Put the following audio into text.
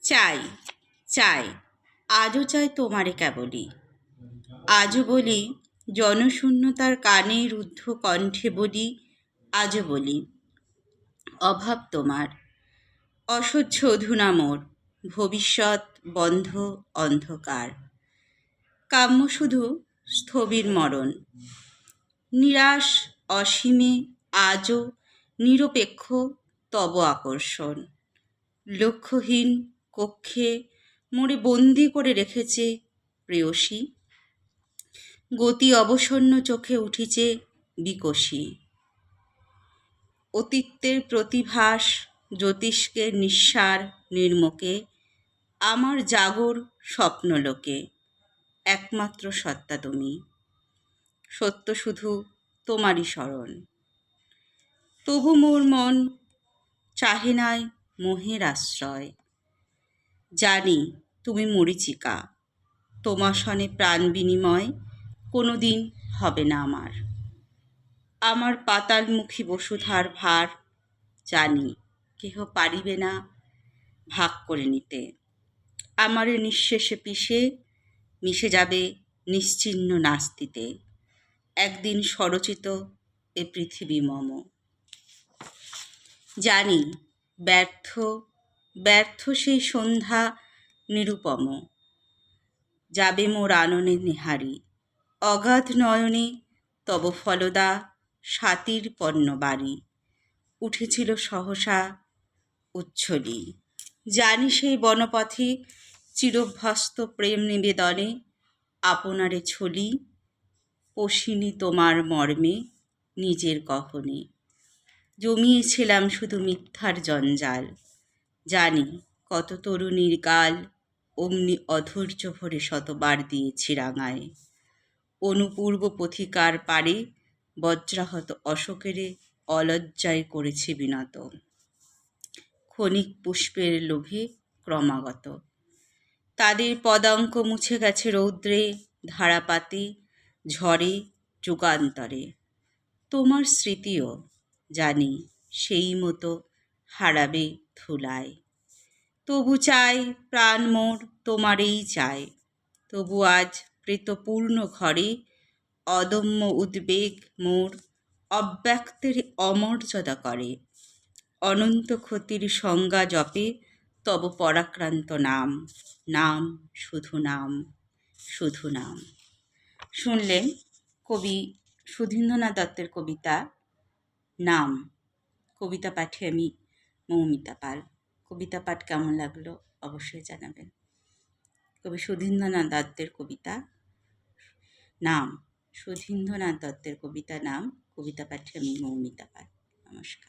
চাই চাই আজও চাই তোমারে কেবলই, আজও বলি জনশূন্যতার কানে রুদ্ধ কণ্ঠে বলি, আজও বলি অভাব তোমার অসহ্য অধুনা মোর, ভবিষ্যৎ বন্ধ অন্ধকার, কাম্য শুধু স্থবির মরণ, নিরাশ অসীমে আজও নিরপেক্ষ তব আকর্ষণ, লক্ষ্যহীন কক্ষে মোরে বন্দি করে রেখেছে প্রেয়সী, গতি অবসন্ন চোখে উঠিছে বিকশী, অতীতের প্রতিভাস জ্যোতিষ্কে নিঃসার নির্মকে, আমার জাগর স্বপ্নলোকে একমাত্র সত্তা তুমি, সত্য শুধু তোমারই স্মরণ, তবু মোর মন চাহে নাই মোহের আশ্রয়, জানি তুমি মরীচিকা, তোমার সনে প্রাণ বিনিময় কোনো দিন হবে না আমার, আমার পাতালমুখী বসুধার ভার জানি কেহ পারিবে না ভাগ করে নিতে, আমারে নিঃশেষে পিষে মিশে যাবে নিশ্চিহ্ন নাস্তিতে, একদিন স্বরচিত এ পৃথিবী মম, জানি ব্যর্থ ব্যর্থ সেই সন্ধ্যা নিরুপম, যাবে মোর আননে নেহারি, অগাধ নয়নে তব ফলদা স্বাতীর পণ্য বাড়ি, উঠেছিল সহসা উচ্ছ্বলি, জানি সেই বনপথে চিরভ্যস্ত প্রেম নিবেদনে আপনারে ছলি, পশিনি তোমার মর্মে নিজের গহনে, জমিয়েছিলাম শুধু মিথ্যার জঞ্জাল, জানি কত তরুণীর গাল অমনি অধৈর্য ভরে শতবার দিয়েছি রাঙায়, অনুপূর্ব পথিকার পারে বজ্রাহত অশোকেরে অলজ্জায় করেছি বিনত, ক্ষণিক পুষ্পের লোভে ক্রমাগত, তাদের পদাঙ্ক মুছে গেছে রৌদ্রে ধারাপাতে ঝড়ে যুগান্তরে, তোমার স্মৃতিও জানি সেই মতো হারাবে ধুলায়, তবু চাই প্রাণ মোর তোমারেই চাই, তবু আজ প্রেতপূর্ণ ঘরে অদম্য উদ্বেগ মোর অব্যক্তের অমর্যাদা করে, অনন্ত ক্ষতির সংজ্ঞা জপে তব পরাক্রান্ত নাম, নাম শুধু নাম শুধু নাম। শুনলেন কবি সুধীন্দ্রনাথ দত্তের কবিতা নাম। কবিতা পাঠে আমি মৌমিতা পাল। কবিতা পাঠ কেমন লাগলো অবশ্যই জানাবেন। কবি সুধীন্দ্রনাথ দত্তের কবিতা নাম, সুধীন্দ্রনাথ দত্তের কবিতা নাম, কবিতা পাঠে আমি মৌমিতা পাল। নমস্কার।